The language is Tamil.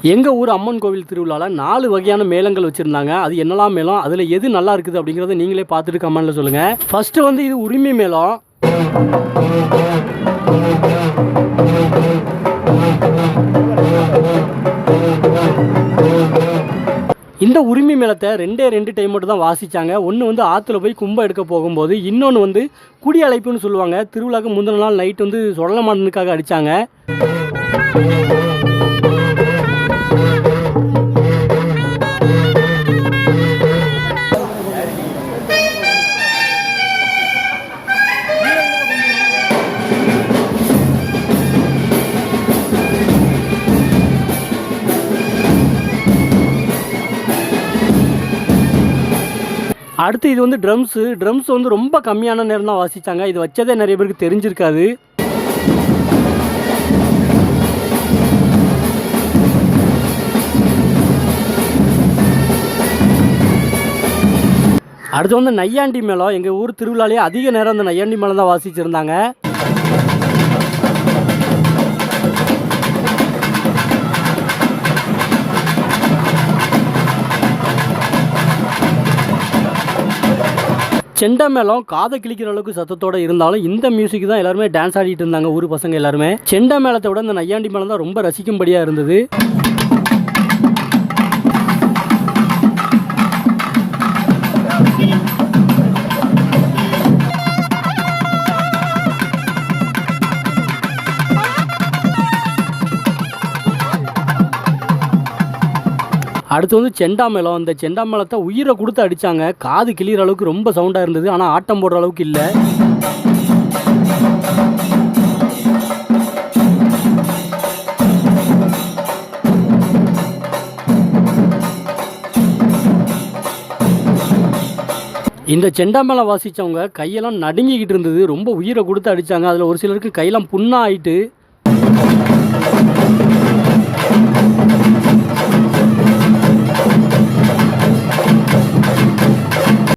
எங்கள் ஊர் அம்மன் கோவில் திருவிழாவில் 4 வகையான மேளங்கள் வச்சுருந்தாங்க. அது என்னலாம் மேளம், அதில் எது நல்லா இருக்குது அப்படிங்கிறத நீங்களே பார்த்துட்டு கமெண்டில் சொல்லுங்கள். ஃபஸ்ட்டு வந்து இது உரிமை மேளம். இந்த உரிமை மேளத்தை 2 டைம் மட்டும் தான் வாசித்தாங்க. ஒன்று வந்து ஆற்றுல போய் கும்பம் எடுக்க போகும்போது, இன்னொன்று வந்து குடி அழைப்புன்னு சொல்லுவாங்க. திருவிழாவுக்கு முந்தின நாள் நைட் வந்து சுடல மாடனுக்காக அடித்தாங்க. அடுத்து இது வந்து ட்ரம்ஸ் வந்து ரொம்ப கம்மியான நேரம் தான் வாசித்தாங்க. இது வச்சதே நிறைய பேருக்கு தெரிஞ்சிருக்காது. அடுத்து வந்து நையாண்டி மேளம். எங்கள் ஊர் திருவிழாலேயே அதிக நேரம் அந்த நையாண்டி மேளம் தான் வாசிச்சுருந்தாங்க. செண்டை மேளம் காதை கிழிக்கிற அளவுக்கு சத்தத்தோடு இருந்தாலும் இந்த மியூசிக் தான் எல்லாருமே டான்ஸ் ஆடிட்டு இருந்தாங்க. ஊர் பசங்க எல்லாருமே செண்டை மேளத்தை விட இந்த நையாண்டி மேளம் தான் ரொம்ப ரசிக்கும்படியாக இருந்தது. அடுத்து வந்து செண்டா மேளம். இந்த செண்டா மேளத்தை உயிரை கொடுத்து அடித்தாங்க. காது கிளிகிற அளவுக்கு ரொம்ப சவுண்டாக இருந்தது. ஆனால் ஆட்டம் போடுற அளவுக்கு இல்லை. இந்த செண்டா மேளம் வாசித்தவங்க கையெல்லாம் நடுங்கிக்கிட்டு இருந்தது. ரொம்ப உயிரை கொடுத்து அடித்தாங்க. அதில் ஒரு சிலருக்கு கையெல்லாம் புண்ணாக ஆயிட்டு